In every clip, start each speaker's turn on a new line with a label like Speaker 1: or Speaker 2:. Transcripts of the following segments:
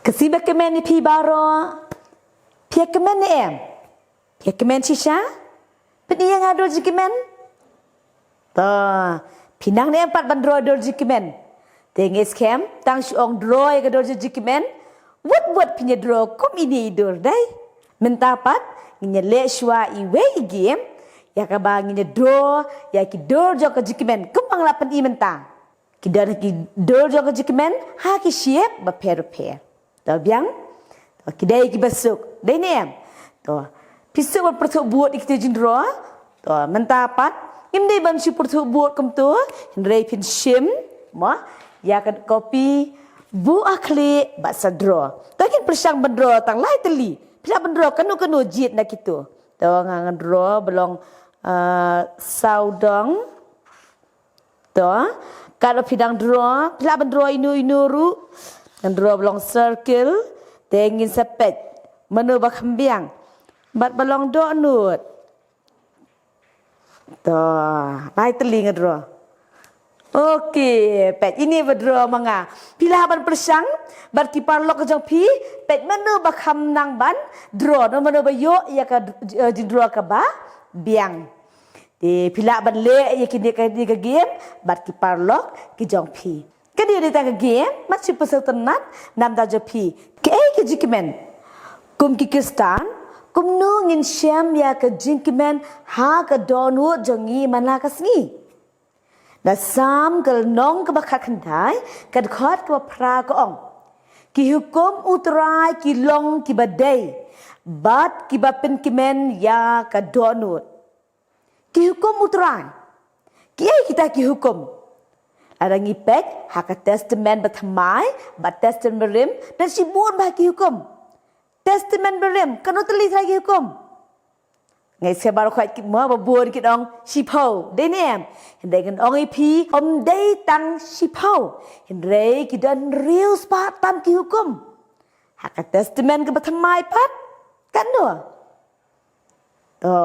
Speaker 1: Kesiba kemen ni pi baro. Pia kemen ni em. Pia kemen shisha. Pedi yang ada jikemen. Ta, pinang ni empat bandro ada jikemen. Tengis kem, tang siong draw yang ada jikemen. Wut punya draw kom ini idur dai. Mentapat, nginya le shwa iwe game. Ya kabang nginya draw, ya ki dor jo ke jikemen. Kembang lapan i mentang. Kita ki dor jo ke jikemen, ha ki siap repair. Tahu biang? Kita ki besuk. Dai ni em. Tu. Pisau berpertuk buat ikut jindra. Tu. Mentapat. Imdai bansi pertuk buat kem tu. Hindrai pin shim. Ma. Ya kan kopi. Bu akli baksa draw. Takin persang bendra tang lai teli. Pila bendra kanu jit nak gitu. Tu ngangan draw belong saudang. Tu. Kalau pidang draw, pila bendra inu ru. Dan draw belong circle. Tengin sepet. Menu bakhambiang. Bat belong do nut. Tuh, lai telinga draw. Okey, pet ini berdraw manga. Pila ban persang, bat kipar lok jong pi, pet menu bakham nang ban, draw no menu bayo ya ka draw ka ba, biang. Di pila ban le ya kini ka di game, bat kipar lok ki jong pi. Kadi di ta game, mat si pesel tenat nam da jo pi. Ke ai ki jikmen. Kum ki kistan kum nu ngin syam ya ke jingkimen ha ke donu jongi mana kasngi. Da sam ke nong ke bakak kendai ke khot ke pra ke ong. Ki hukum utrai ki long ki badai. Bat ki bapin kimen ya ke donu. Ki hukum utrai. Ki ai kita ki hukum. Ada ngipek ha ke testament bathamai, bat testament berim dan si buat bah ki hukum. Testament berim, kanu telis lagi hukum. Ngai sebar khoi kit mo babur kit ong sipau. Dei nem. Hindai kan ong ipi om dei tang sipau. Hindai ki dan real spa tam ki hukum. Hak testament ke bathamai pat. Kan do. To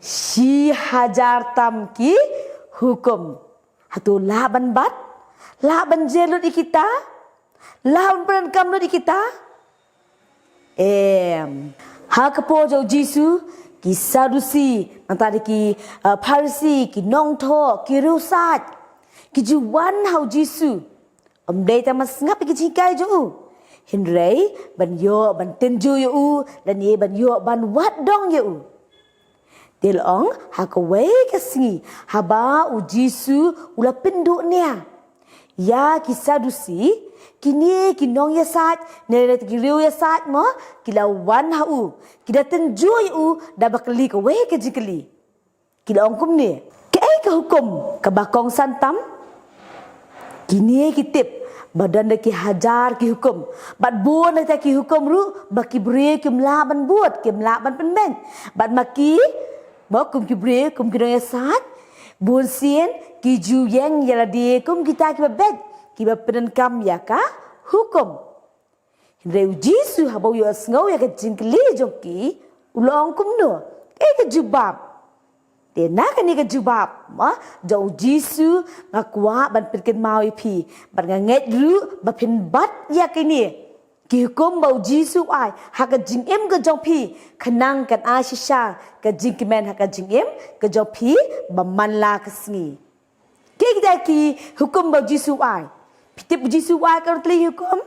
Speaker 1: si hajar tam ki hukum. Hatu laban bat, laban jelut ikita, laban peran di kita. Ha kepo jo Jisu ki Sadusi antara ki Parsi ki Nongtho ki Rusat ki juwan hau Jisu dei ta mas ngap ki jikai jo Hindrei ban yo ban tenju yo dan ye ban yo ban wat dong yo Dilong ha ka wei ka singi ha ba u Jisu ula penduk nia ya ki Sadusi kini kinong yasat nere kiriu yasat mo kilawan hau kida tenjui u da bakli ka we ke jikli kila ongkum ni ke ai ka hukum ka bakong santam kini kitip badan de ki hajar ki hukum bat buon de ki hukum ru baki bre kim laban buat kim laban penben bat maki mo kum ki bre kum kinong yasat buon sien ki ju yang yala de kum kita ki bed kiba penenkam ya ka hukum. Hindai Jisu habau yo asngau ya ka jingkli jongki ulong kum no. Ka jubab. Te na ka ni ka jubab ma jau Jisu ngakwa ban pirkin mau ipi ban nganget ru ba pin bat ya kini. Ki hukum bau Jisu ai ha ka jingem ka jongpi kanang kan asisha ka jingkimen ha ka jingem ka jongpi ba manla kasngi. Kita ki hukum bau Jisu ai Tip Jisu ai kau teli hukum.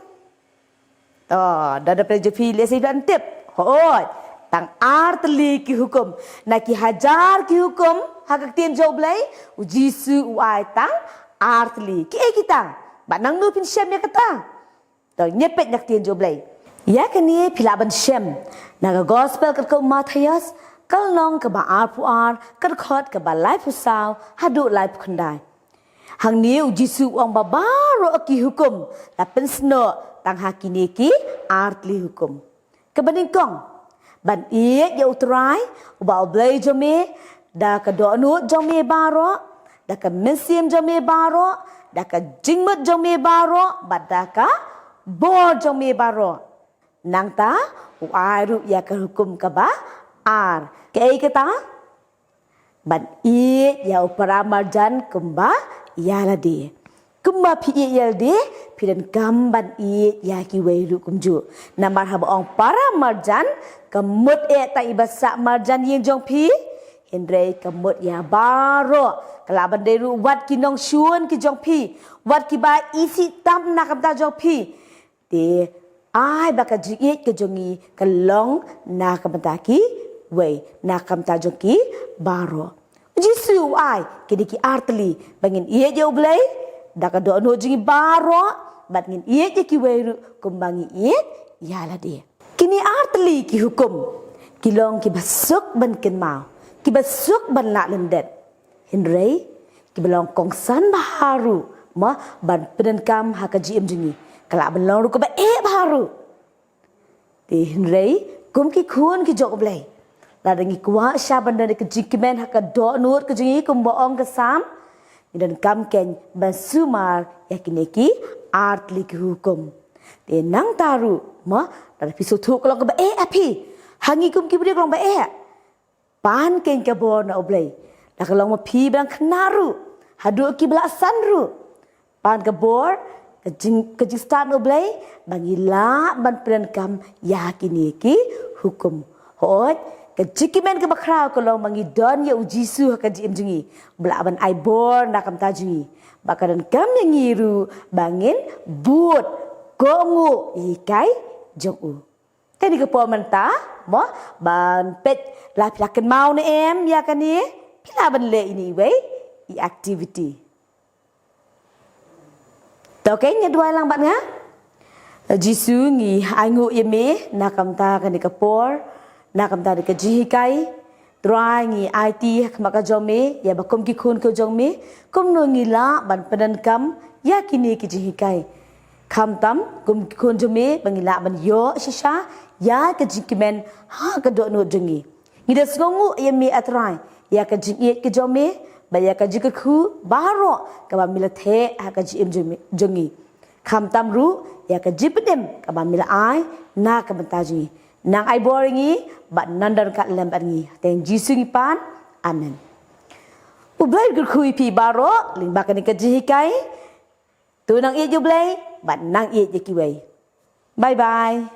Speaker 1: Oh, dah ada prejupi lesi dan tip. Hoi, tang ar teli ki hukum. Nak ki hajar ki hukum. Hak tien jauh belai. Jisu ai tang ar teli. Ki kita. Banang nu pin syam ya kata. Tu nyepet nak tien jauh belai. Ya kini pilaban syam. Naga gospel kat kau Matius. Kal nong ke ba ar pu ar. Kat khot ke ba lai pu sao. Haduk lai pu kendai. Hang ni Jisu ong babaro ki hukum la pensno tang hakini ki artli hukum kebeningkong ban ie ya utrai ba oblay jome da ka donu jome baro da ka mensim jome baro da ka jingmet jome baro badaka bo jome baro nang ta uaru ya ka hukum ka ba ar ke kata ban ie ya upara marjan kumba Yala di. Kemma pi yel de pidan gamban ya ki weiru kumju. Namar haba ong para marjan kemut ta ibasa marjan yin jong pi. Hindrei kemut ya baro. Kalaban deru wat ki nong shuan ki jong pi. Wat ki ba isi tam nakam ta jong pi. De ai baka jik ke jongi kalong nakam ta ki wei nakam ta jong ki baro. Jisu ai kini ki artli bangin iya jauh belai. Daka do no jingi baro bat ngin iye ki weiru kumbangi iye yala dia kini artli ki hukum kilong ki basuk ban ken mau ki basuk ban la lendet hindrei ki belong kongsan baharu ma ban peden kam hakaji jingi kala belong ru ko ba baharu ti hindrei kum ki khun ki jok blai la dengi kwa sha ban de ki jikimen hakado nur ki jingi kum boong ke sam dan kam ken basumar yakineki art lik hukum de nang taru ma dar pisu thu kolong ke ba api hangi kum ki bri kolong ba pan ken ke bo na oblei da kolong ma pi bang knaru hadu ki bla sanru pan ke bor ke jing stan oblei bangila ban pren kam yakineki hukum hot kejikimen ke bakrau kalau mangi don ya ujisu hakaji imjungi belaban aibor nakam tajungi bakaran kam yang ngiru bangin but gongu ikai jongu tadi ke pomenta mo ban pet la pilakan mau ne ya kan ni pila ban le ini we i activity tokenya dua lang bat nga jisu ngi aingu yeme nakam ta kan ke por nakam tadi ke jihikai drawing IT maka jome ya bakum ki khun ko jome kum no ngila ban pedan kam ya kini ki jihikai kam tam kum ki khun jome bangila ban yo shisha ya ke jikimen ha ke do no jengi ngida sngongu ya mi atrai ya ke jingi ke jome ba ya ke jikku baro ka ba mila the ha ke jim jengi kam tam ru ya ke jipedem ka ba mila ai na ka bentaji nang ai boringi bat nandar kat lembat ngi teng jisu ngi pan amen ublai gur khui pi baro ling bakani ka jihikai tu nang ie jublai bat nang ie jekiwei bye bye